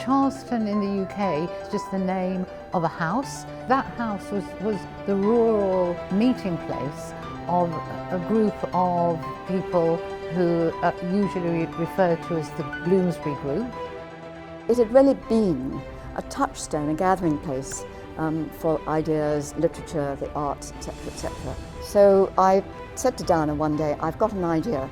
Charleston in the UK is just the name of a house. That house was the rural meeting place of a group of people who are usually referred to as the Bloomsbury Group. It had really been a touchstone, a gathering place for ideas, literature, the arts, etc., etc. So I said to Diana one day, I've got an idea.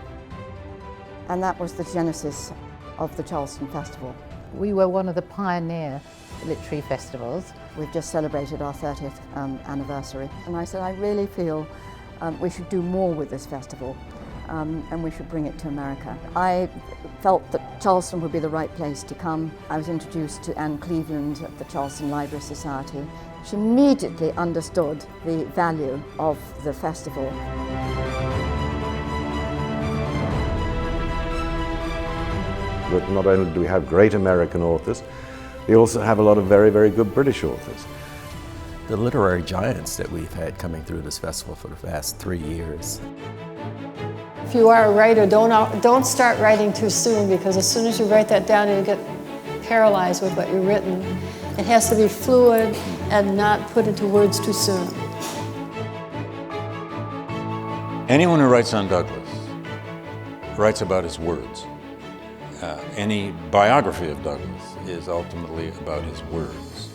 And that was the genesis of the Charleston Festival. We were one of the pioneer literary festivals. We've just celebrated our 30th anniversary. And I said, I really feel we should do more with this festival and we should bring it to America. I felt that Charleston would be the right place to come. I was introduced to Anne Cleveland at the Charleston Library Society. She immediately understood the value of the festival. But not only do we have great American authors, we also have a lot of very, very good British authors. The literary giants that we've had coming through this festival for the past 3 years. If you are a writer, don't start writing too soon, because as soon as you write that down, you get paralyzed with what you've written. It has to be fluid and not put into words too soon. Anyone who writes on Douglass writes about his words. Any biography of Douglass is ultimately about his words.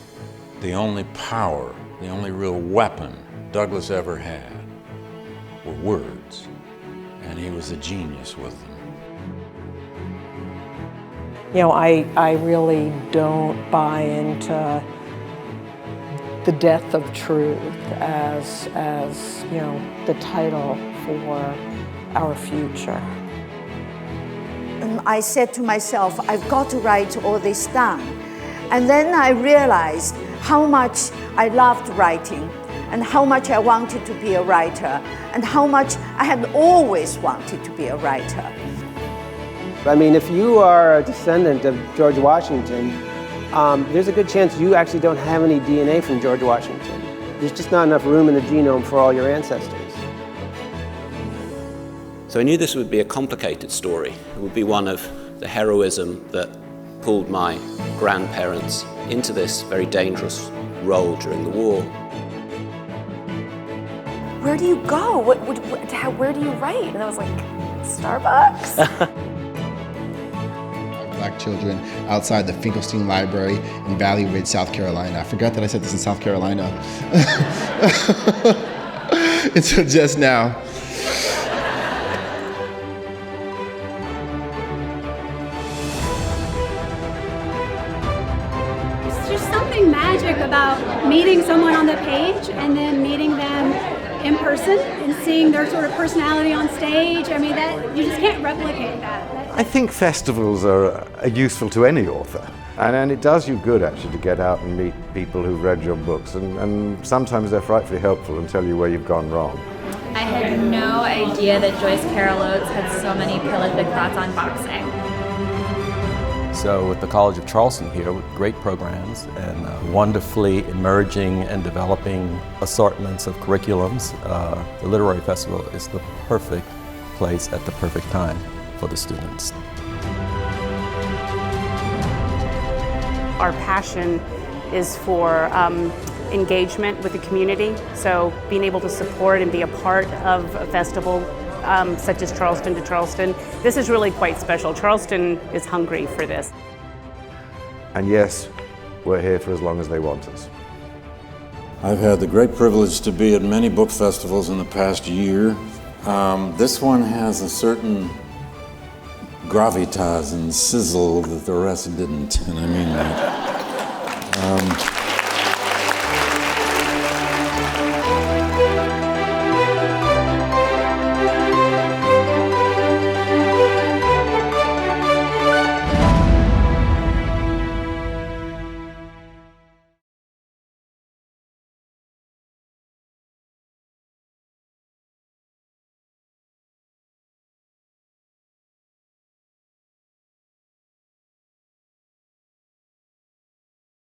The only power, the only real weapon Douglass ever had were words, and he was a genius with them. You know, I really don't buy into the death of truth as you know, the title for our future. I said to myself, I've got to write all this down. And then I realized how much I loved writing and how much I wanted to be a writer and how much I had always wanted to be a writer. I mean, if you are a descendant of George Washington, there's a good chance you actually don't have any DNA from George Washington. There's just not enough room in the genome for all your ancestors. So I knew this would be a complicated story. It would be one of the heroism that pulled my grandparents into this very dangerous role during the war. Where do you go? Where do you write? And I was like, Starbucks? Black children outside the Finkelstein Library in Valley Ridge, South Carolina. I forgot that I said this in South Carolina. Until just now. There's something magic about meeting someone on the page and then meeting them in person and seeing their sort of personality on stage. I mean, that you just can't replicate that. I think festivals are useful to any author, and it does you good actually to get out and meet people who've read your books, and sometimes they're frightfully helpful and tell you where you've gone wrong. I had no idea that Joyce Carol Oates had so many prolific thoughts on boxing. So with the College of Charleston here, with great programs and wonderfully emerging and developing assortments of curriculums, the Literary Festival is the perfect place at the perfect time for the students. Our passion is for engagement with the community, so being able to support and be a part of a festival such as Charleston to Charleston. This is really quite special. Charleston is hungry for this. And yes, we're here for as long as they want us. I've had the great privilege to be at many book festivals in the past year. This one has a certain gravitas and sizzle that the rest didn't, and I mean that.